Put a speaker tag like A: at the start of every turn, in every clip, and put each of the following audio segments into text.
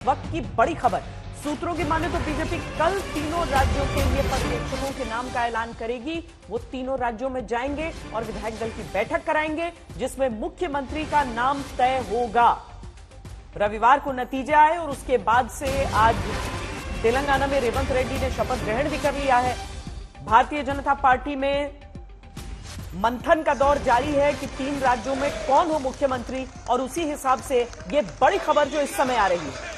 A: वक्त की बड़ी खबर। सूत्रों की माने तो बीजेपी कल तीनों राज्यों के लिए पर्यवेक्षकों के नाम का ऐलान करेगी। वो तीनों राज्यों में जाएंगे और विधायक दल की बैठक कराएंगे, जिसमें मुख्यमंत्री का नाम तय होगा। रविवार को नतीजे आए और उसके बाद से आज तेलंगाना में रेवंत रेड्डी ने शपथ ग्रहण भी कर लिया है। भारतीय जनता पार्टी में मंथन का दौर जारी है कि 3 राज्यों में कौन हो मुख्यमंत्री, और उसी हिसाब से ये बड़ी खबर जो इस समय आ रही है।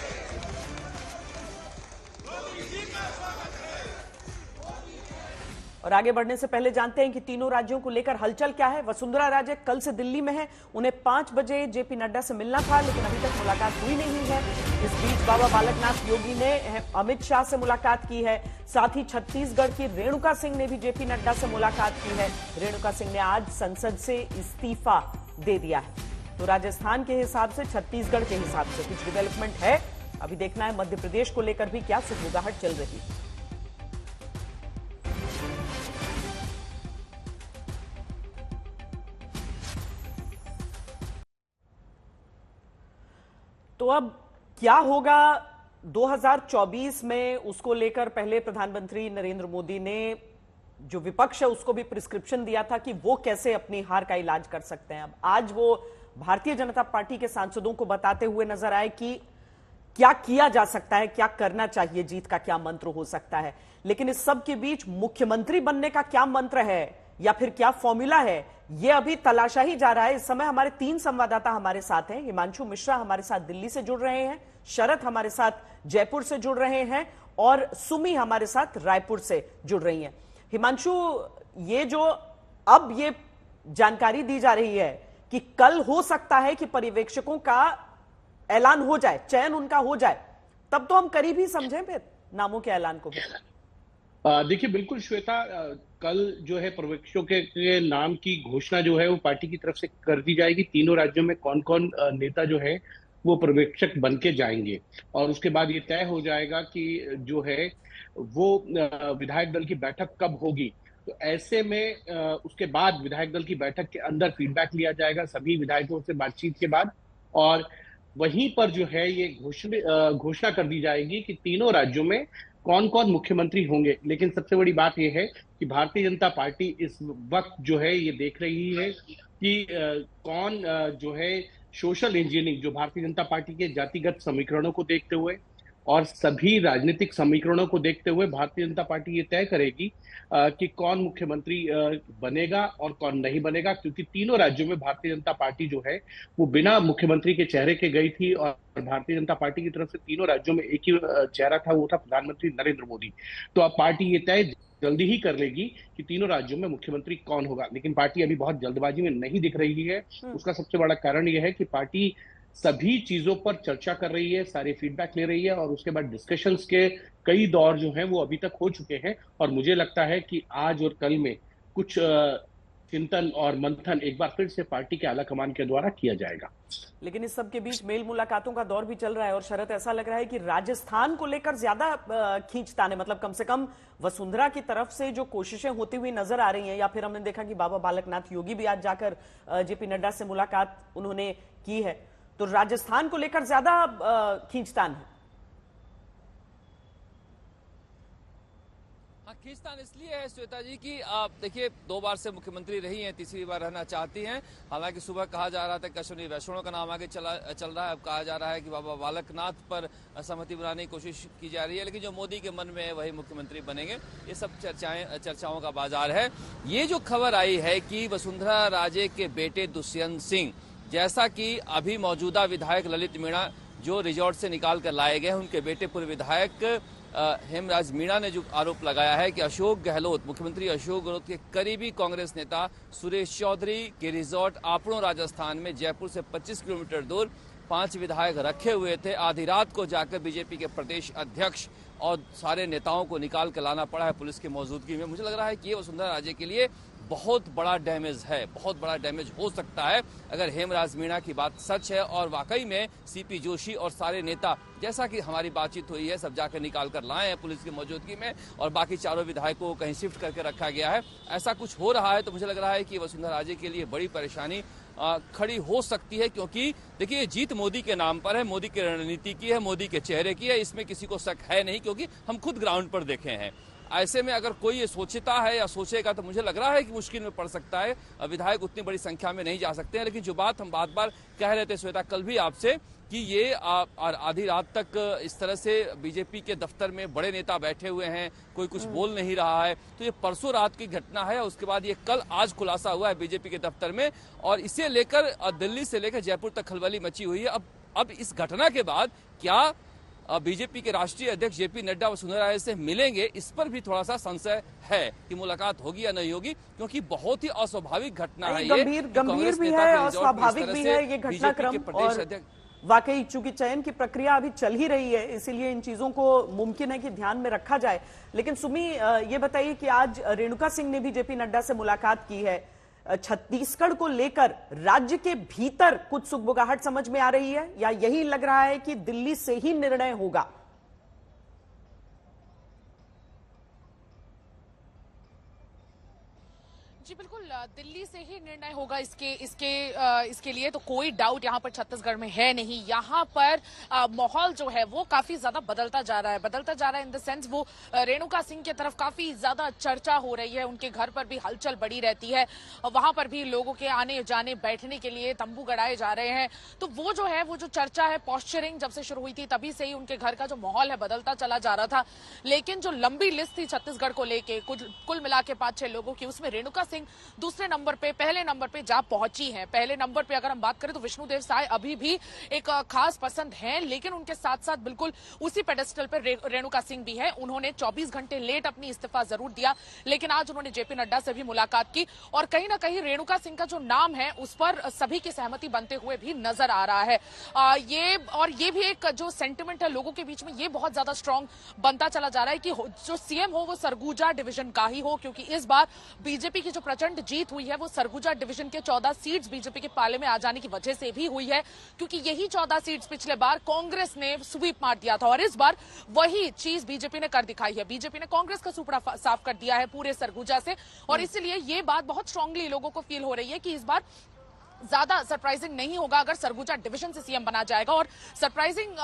A: और आगे बढ़ने से पहले जानते हैं कि तीनों राज्यों को लेकर हलचल क्या है। वसुंधरा राजे कल से दिल्ली में है। उन्हें 5 बजे जेपी नड्डा से मिलना था, लेकिन अभी तक मुलाकात हुई नहीं है। इस बीच बाबा बालकनाथ योगी ने अमित शाह से मुलाकात की है। साथ ही छत्तीसगढ़ की रेणुका सिंह ने भी जेपी नड्डा से मुलाकात की है। रेणुका सिंह ने आज संसद से इस्तीफा दे दिया है। तो राजस्थान के हिसाब से, छत्तीसगढ़ के हिसाब से कुछ डेवलपमेंट है। अभी देखना है मध्य प्रदेश को लेकर भी क्या सुगबुगाहट चल रही है। तो अब क्या होगा 2024 में, उसको लेकर पहले प्रधानमंत्री नरेंद्र मोदी ने जो विपक्ष है उसको भी प्रिस्क्रिप्शन दिया था कि वो कैसे अपनी हार का इलाज कर सकते हैं। अब आज वो भारतीय जनता पार्टी के सांसदों को बताते हुए नजर आए कि क्या किया जा सकता है, क्या करना चाहिए, जीत का क्या मंत्र हो सकता है। लेकिन इस सब के बीच मुख्यमंत्री बनने का क्या मंत्र है या फिर क्या फॉर्मूला है, यह अभी तलाशा ही जा रहा है। इस समय हमारे 3 संवाददाता हमारे साथ हैं। हिमांशु मिश्रा हमारे साथ दिल्ली से जुड़ रहे हैं, शरद हमारे साथ जयपुर से जुड़ रहे हैं और सुमी हमारे साथ रायपुर से जुड़ रही हैं। हिमांशु, ये जो अब ये जानकारी दी जा रही है कि कल हो सकता है कि पर्यवेक्षकों का ऐलान हो जाए, चयन उनका हो जाए, तब तो हम करीब ही समझें फिर नामों के ऐलान को भी।
B: देखिए, बिल्कुल श्वेता, कल जो है पर्यवेक्षकों के नाम की घोषणा जो है वो पार्टी की तरफ से कर दी जाएगी। तीनों राज्यों में कौन कौन नेता जो है वो पर्यवेक्षक बन के जाएंगे, और उसके बाद ये तय हो जाएगा कि जो है वो विधायक दल की बैठक कब होगी। तो ऐसे में उसके बाद विधायक दल की बैठक के अंदर फीडबैक लिया जाएगा सभी विधायकों से बातचीत के बाद, और वहीं पर जो है ये घोषणा कर दी जाएगी कि तीनों राज्यों में कौन कौन मुख्यमंत्री होंगे। लेकिन सबसे बड़ी बात यह है कि भारतीय जनता पार्टी इस वक्त जो है ये देख रही है कि कौन जो है सोशल इंजीनियरिंग, जो भारतीय जनता पार्टी के जातिगत समीकरणों को देखते हुए और सभी राजनीतिक समीकरणों को देखते हुए भारतीय जनता पार्टी ये तय करेगी कि कौन मुख्यमंत्री बनेगा और कौन नहीं बनेगा। क्योंकि तीनों राज्यों में भारतीय जनता पार्टी जो है वो बिना मुख्यमंत्री के चेहरे के गई थी, और भारतीय जनता पार्टी की तरफ से तीनों राज्यों में एक ही चेहरा था, वो था प्रधानमंत्री नरेंद्र मोदी। तो अब पार्टी ये तय जल्दी ही कर लेगी कि तीनों राज्यों में मुख्यमंत्री कौन होगा। लेकिन पार्टी अभी बहुत जल्दबाजी में नहीं दिख रही है। उसका सबसे बड़ा कारण यह है कि पार्टी सभी चीजों पर चर्चा कर रही है, सारे फीडबैक ले रही है, और उसके बाद डिस्कशंस के कई दौर जो हैं वो अभी तक हो चुके हैं। और मुझे लगता है कि आज और कल में कुछ चिंतन और मंथन एक बार फिर से पार्टी के आला कमान के द्वारा किया जाएगा।
A: लेकिन इस सब के बीच मेल मुलाकातों का दौर भी चल रहा है, और शरद ऐसा लग रहा है कि राजस्थान को लेकर ज्यादा खींचतान है। मतलब कम से कम वसुंधरा की तरफ से जो कोशिशें होती हुई नजर आ रही हैं, या फिर हमने देखा कि बाबा बालकनाथ योगी भी आज जाकर जेपी नड्डा से मुलाकात उन्होंने की है, तो राजस्थान को लेकर ज्यादा खींचतान है।
C: खींचतान इसलिए है श्वेता जी कि आप देखिए 2 बार से मुख्यमंत्री रही हैं, तीसरी बार रहना चाहती हैं। हालांकि सुबह कहा जा रहा था कि अश्विनी वैष्णव का नाम आगे चल रहा है, अब कहा जा रहा है कि बाबा बालकनाथ पर सहमति बनाने की कोशिश की जा रही है, लेकिन जो मोदी के मन में है वही मुख्यमंत्री बनेंगे। ये सब चर्चाओं का बाजार है। ये जो खबर आई है कि वसुंधरा राजे के बेटे दुष्यंत सिंह, जैसा कि अभी मौजूदा विधायक ललित मीणा जो रिजॉर्ट से निकाल कर लाए गए, उनके बेटे पूर्व विधायक हेमराज मीणा ने जो आरोप लगाया है कि अशोक गहलोत, मुख्यमंत्री अशोक गहलोत के करीबी कांग्रेस नेता सुरेश चौधरी के रिजॉर्ट आपड़ो राजस्थान में जयपुर से 25 किलोमीटर दूर 5 विधायक रखे हुए थे। आधी रात को जाकर बीजेपी के प्रदेश अध्यक्ष और सारे नेताओं को निकाल कर लाना पड़ा है पुलिस की मौजूदगी में। मुझे लग रहा है कि ये वसुंधरा राजे के लिए बहुत बड़ा डैमेज है, बहुत बड़ा डैमेज हो सकता है अगर हेमराज मीणा की बात सच है और वाकई में सीपी जोशी और सारे नेता, जैसा कि हमारी बातचीत हुई है, सब जाकर निकाल कर लाए हैं पुलिस की मौजूदगी में, और बाकी चारों विधायकों को कहीं शिफ्ट करके रखा गया है। ऐसा कुछ हो रहा है तो मुझे लग रहा है कि वसुंधरा राजे के लिए बड़ी परेशानी खड़ी हो सकती है, क्योंकि देखिए ये जीत मोदी के नाम पर है, मोदी की रणनीति की है, मोदी के चेहरे की है, इसमें किसी को शक है नहीं, क्योंकि हम खुद ग्राउंड पर देखे हैं। ऐसे में अगर कोई ये सोचता है या सोचेगा तो मुझे लग रहा है कि मुश्किल में पड़ सकता है। विधायक उतनी बड़ी संख्या में नहीं जा सकते हैं, लेकिन जो बात हम बार कह रहे थे श्वेता कल भी आपसे कि ये आधी रात तक इस तरह से बीजेपी के दफ्तर में बड़े नेता बैठे हुए हैं, कोई कुछ बोल नहीं रहा है, तो ये परसों रात की घटना है। उसके बाद ये कल आज खुलासा हुआ है बीजेपी के दफ्तर में, और इसे लेकर दिल्ली से लेकर जयपुर तक खलबली मची हुई है। अब इस घटना के बाद क्या बीजेपी के राष्ट्रीय अध्यक्ष जेपी नड्डा वसुंधरा राजे से मिलेंगे, इस पर भी थोड़ा सा संशय है कि मुलाकात होगी या नहीं होगी, क्योंकि बहुत ही अस्वाभाविक घटना है।
A: गंभीर भी है और स्वाभाविक भी है ये घटनाक्रम, और वाकई चूंकि चयन की प्रक्रिया अभी चल ही रही है, इसीलिए इन चीजों को मुमकिन है कि ध्यान में रखा जाए। लेकिन सुमी, ये बताइए कि आज रेणुका सिंह ने भी जेपी नड्डा से मुलाकात की है। छत्तीसगढ़ को लेकर राज्य के भीतर कुछ सुगबुगाहट समझ में आ रही है, या यही लग रहा है कि दिल्ली से ही निर्णय होगा?
D: जी बिल्कुल, दिल्ली से ही निर्णय होगा इसके लिए तो कोई डाउट यहाँ पर छत्तीसगढ़ में है नहीं। यहाँ पर माहौल जो है वो काफी ज्यादा बदलता जा रहा है इन द सेंस वो रेणुका सिंह की तरफ काफी ज्यादा चर्चा हो रही है। उनके घर पर भी हलचल बड़ी रहती है, वहां पर भी लोगों के आने जाने बैठने के लिए तंबू गड़ाए जा रहे हैं। तो वो जो चर्चा है, पॉस्चरिंग जब से शुरू हुई थी तभी से ही उनके घर का जो माहौल है बदलता चला जा रहा था। लेकिन जो लंबी लिस्ट थी छत्तीसगढ़ को लेके, कुल मिला के 5-6 लोगों की, उसमें रेणुका सिंह दूसरे नंबर पे, पहले नंबर पे जा पहुंची हैं। पहले नंबर पे अगर हम बात करें तो विष्णुदेव साय अभी भी एक खास पसंद हैं, लेकिन उनके साथ साथ बिल्कुल उसी पेडेस्टल पर रेणुका सिंह भी है। उन्होंने 24 घंटे लेट अपनी इस्तीफा जरूर दिया, लेकिन आज उन्होंने जेपी नड्डा से भी मुलाकात की, और कहीं ना कहीं रेणुका सिंह का जो नाम है उस पर सभी की सहमति बनते हुए भी नजर आ रहा है। ये भी एक जो सेंटिमेंट है लोगों के बीच में, ये बहुत ज्यादा स्ट्रांग बनता चला जा रहा है कि जो सीएम हो वो सरगुजा डिवीजन का ही हो, क्योंकि इस बार बीजेपी की जो प्रचंड जीत हुई है वो सरगुजा डिवीजन के 14 सीट्स बीजेपी के पाले में आ जाने की वजह से भी हुई है, क्योंकि यही 14 सीट्स पिछले बार कांग्रेस ने स्वीप मार दिया था, और इस बार वही चीज बीजेपी ने कर दिखाई है। बीजेपी ने कांग्रेस का सुपड़ा साफ कर दिया है पूरे सरगुजा से, और इसलिए ये बात बहुत स्ट्रांगली लोगों को फील हो रही है कि इस बार ज्यादा सरप्राइजिंग नहीं होगा अगर सरगुजा डिवीजन से सीएम बना जाएगा। और सरप्राइजिंग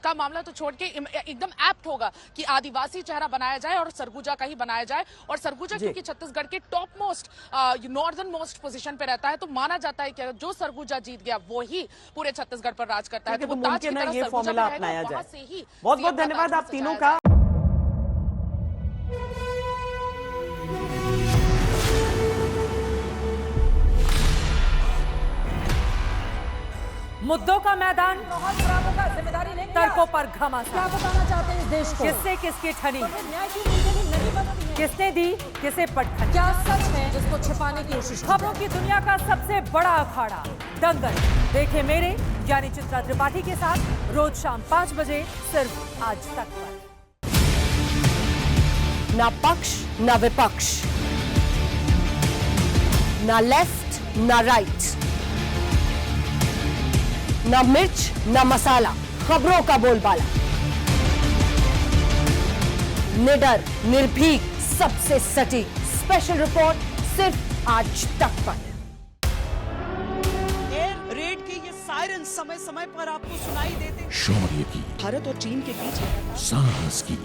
D: का मामला तो छोड़ के एकदम एप्ट होगा कि आदिवासी चेहरा बनाया जाए और सरगुजा का ही बनाया जाए। और सरगुजा क्योंकि छत्तीसगढ़ के top most northern most position पे रहता है, तो माना जाता है कि जो सरगुजा जीत गया वो ही पूरे छत्तीसगढ़ पर राज करता है। तो
A: मुमकिन है ये फॉर्मूला अपनाया जाए। बहुत बहुत धन्यवाद आप तीनों का।
E: मुद्दों का मैदान, तर्कों पर घमासान। क्या बताना चाहते हैं इस देश को? किससे किसकी ठनी, किसने दी किसे पटखनी, क्या सच है जिसको छिपाने की कोशिश। खबरों की दुनिया का सबसे बड़ा अखाड़ा दंगल, देखे मेरे यानी चित्रा त्रिपाठी के साथ रोज शाम 5 बजे सिर्फ आज तक पर।
F: ना पक्ष ना विपक्ष, ना लेफ्ट ना राइट, ना मिर्च ना मसाला, खबरों का बोलबाला, निडर निर्भीक सबसे सटीक स्पेशल रिपोर्ट सिर्फ आज तक पर।
G: एयर रेड के ये सायरन समय समय पर आपको सुनाई देते।
H: शौर्य की,
G: भारत और चीन के बीच
H: साहस की,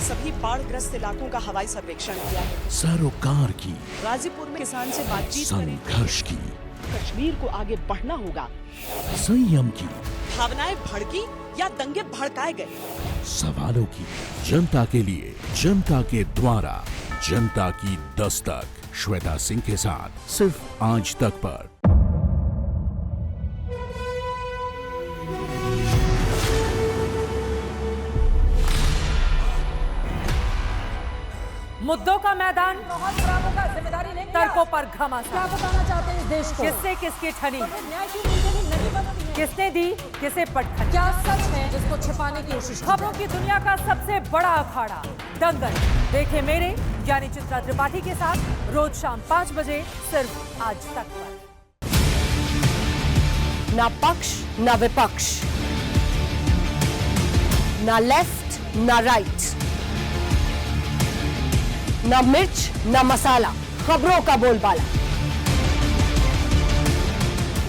G: सभी बाढ़ग्रस्त इलाकों का हवाई सर्वेक्षण किया है।
H: सरोकार की,
G: गाजीपुर में किसान से बातचीत करें।
H: संघर्ष की,
G: कश्मीर को आगे बढ़ना होगा।
H: संयम की,
G: भावनाएं भड़की या दंगे भड़काए गए,
H: सवालों की, जनता के लिए, जनता के द्वारा, जनता की दस्तक। श्वेता सिंह के साथ सिर्फ आज तक पर।
E: मुद्दों का मैदान, तर्कों पर घमासान। क्या बताना चाहते हैं इस देश को? किससे किसकी ठनी, किसने दी किसे पटखनी, क्या सच है जिसको छिपाने की कोशिश। खबरों की दुनिया का सबसे बड़ा अखाड़ा दंगल, देखे मेरे यानी चित्रा त्रिपाठी के साथ रोज शाम 5 बजे सिर्फ आज तक पर।
F: ना पक्ष ना विपक्ष, ना लेफ्ट ना राइट, ना मिर्च ना मसाला, खबरों का बोलबाला,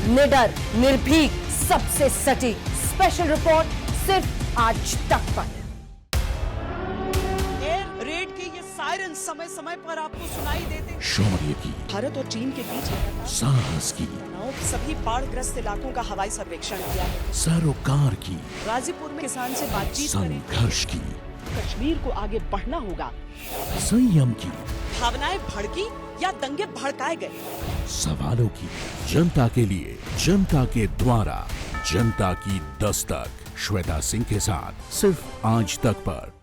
F: निडर, निर्भीक, सबसे सटीक स्पेशल रिपोर्ट सिर्फ आज तक पर।
G: एयर रेड के ये सायरन समय समय पर आपको सुनाई देते हैं।
H: शौर्य की,
G: भारत और चीन के बीच लगातार
H: साहस की,
G: तनाव के सभी बाढ़ग्रस्त इलाकों का हवाई सर्वेक्षण किया है।
H: सरोकार की,
G: गाजीपुर में किसान से बातचीत करें।
H: संघर्ष की,
G: कश्मीर को आगे बढ़ना होगा।
H: संयम की,
G: भावनाएं भड़की या दंगे भड़काए गए।
H: सवालों की, जनता के लिए, जनता के द्वारा, जनता की दस्तक। श्वेता सिंह के साथ सिर्फ आज तक पर।